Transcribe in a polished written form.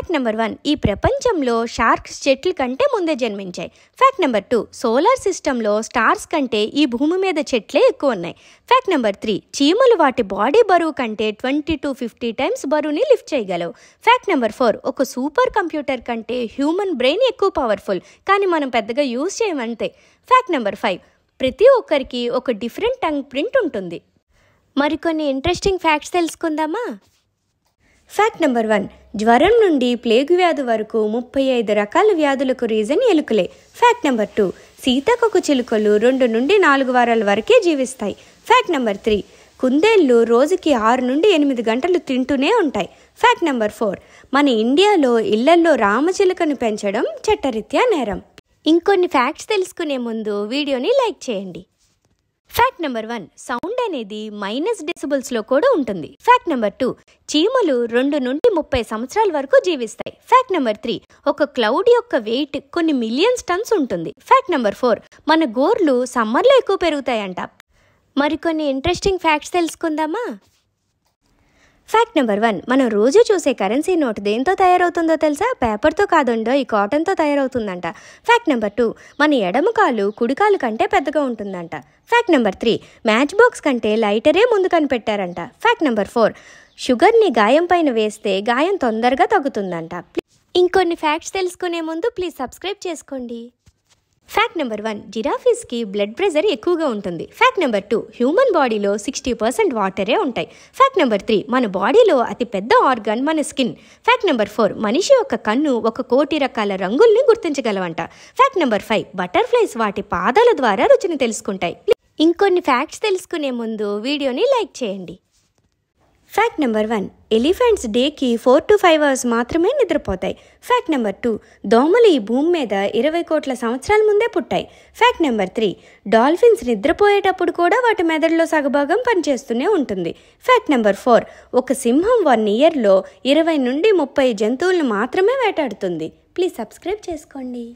Fact number 1, ఈ ప్రపంచంలో sharks చెట్ల కంటే ముందే జన్మించాయి. ఫ్యాక్ట్ నెంబర్ 2, సోలార్ సిస్టంలో స్టార్స్ కంటే ఈ భూమి మీద చెట్లే ఎక్కువ ఉన్నాయి. ఫ్యాక్ట్ నెంబర్ 3, చీమలు వాటి బాడీ బరువు కంటే 20 to 50 టైమ్స్ బరువుని లిఫ్ట్ చేయగలవు. ఫ్యాక్ట్ నెంబర్ 4, ఒక సూపర్ కంప్యూటర్ కంటే హ్యూమన్ బ్రెయిన్ ఎక్కువ పవర్ఫుల్, కానీ మనం పెద్దగా యూజ్ చేయమంతే. ఫ్యాక్ట్ నెంబర్ 5, ప్రతి ఒక్కరికి ఒక డిఫరెంట్ టంగ్ ప్రింట్ ఉంటుంది. మరికొన్ని ఇంట్రెస్టింగ్ ఫ్యాక్ట్స్ తెలుసుకుందామా? ఫ్యాక్ట్ నెంబర్ 1, జ్వరం నుండి ప్లేగు వ్యాధి వరకు 35 రకాల వ్యాధులకు రీజన్ ఎలుకలే. ఫ్యాక్ట్ నెంబర్ 2, సీతాకోక చిలుకలు 2 నుండి 4 వారాల వరకే జీవిస్తాయి. ఫ్యాక్ట్ నెంబర్ 3, కుందేళ్ళు రోజుకి 6 నుండి 8 గంటలు తింటూనే ఉంటాయి. ఫ్యాక్ట్ నెంబర్ 4, మన ఇండియాలో ఇళ్లల్లో రామచిలుకను పెంచడం చట్టరీత్యా నేరం. ఇంకొన్ని ఫ్యాక్ట్స్ తెలుసుకునే ముందు వీడియోని లైక్ చేయండి. ఫ్యాక్ట్ నెంబర్ 1, సౌండ్ అనేది -డెసిబుల్స్లో కూడా ఉంటుంది. ఫ్యాక్ట్ నెంబర్ 2, చీమలు 2 నుండి 30 సంవత్సరాల వరకు జీవిస్తాయి. ఫ్యాక్ట్ నెంబర్ 3, ఒక క్లౌడ్ యొక్క వెయిట్ కొన్ని మిలియన్స్ టన్స్ ఉంటుంది. ఫ్యాక్ట్ నెంబర్ 4, మన గోర్లు సమ్మర్లో ఎక్కువ పెరుగుతాయంట. మరికొన్ని ఇంట్రెస్టింగ్ ఫ్యాక్ట్స్ తెలుసుకుందామా? ఫ్యాక్ట్ నెంబర్ 1, మనం రోజు చూసే కరెన్సీ నోట్ దేంతో తయారవుతుందో తెలుసా? పేపర్తో కాదుండో, ఈ కాటన్తో తయారవుతుందంట. ఫ్యాక్ట్ నెంబర్ 2, మన ఎడమ కాలు కుడికాలు కంటే పెద్దగా ఉంటుందంట. ఫ్యాక్ట్ నెంబర్ 3, మ్యాచ్ బాక్స్ కంటే లైటరే ముందు కనిపెట్టారంట. ఫ్యాక్ట్ నెంబర్ 4, షుగర్ని గాయం పైన వేస్తే గాయం తొందరగా తగ్గుతుందంట. ఇంకొన్ని ఫ్యాక్ట్స్ తెలుసుకునే ముందు ప్లీజ్ సబ్స్క్రైబ్ చేసుకోండి. ఫ్యాక్ట్ నెంబర్ 1, జిరాఫీస్కి బ్లడ్ ప్రెషర్ ఎక్కువగా ఉంటుంది. ఫ్యాక్ట్ నెంబర్ 2, హ్యూమన్ బాడీలో 60% వాటరే ఉంటాయి. ఫ్యాక్ట్ నెంబర్ 3, మన బాడీలో అతి పెద్ద ఆర్గాన్ మన స్కిన్. ఫ్యాక్ట్ నెంబర్ 4, మనిషి యొక్క కన్ను 1 కోటి రకాల రంగుల్ని గుర్తించగలవంట. ఫ్యాక్ట్ నెంబర్ 5, బటర్ఫ్లైస్ వాటి పాదాల ద్వారా రుచిని తెలుసుకుంటాయి. ఇంకొన్ని ఫ్యాక్ట్స్ తెలుసుకునే ముందు వీడియోని లైక్ చేయండి. ఫ్యాక్ట్ నెంబర్ 1, ఎలిఫెంట్స్ డేకి 4 to 5 అవర్స్ మాత్రమే నిద్రపోతాయి. ఫ్యాక్ట్ నెంబర్ 2, దోమలు ఈ భూమి మీద 20 కోట్ల సంవత్సరాల ముందే పుట్టాయి. ఫ్యాక్ట్ నెంబర్ 3, డాల్ఫిన్స్ నిద్రపోయేటప్పుడు కూడా వాటి మెదడులో సగభాగం పనిచేస్తూనే ఉంటుంది. ఫ్యాక్ట్ నెంబర్ 4, ఒక సింహం 1 ఇయర్లో 20 నుండి 30 జంతువులను మాత్రమే వేటాడుతుంది. ప్లీజ్ సబ్స్క్రైబ్ చేసుకోండి.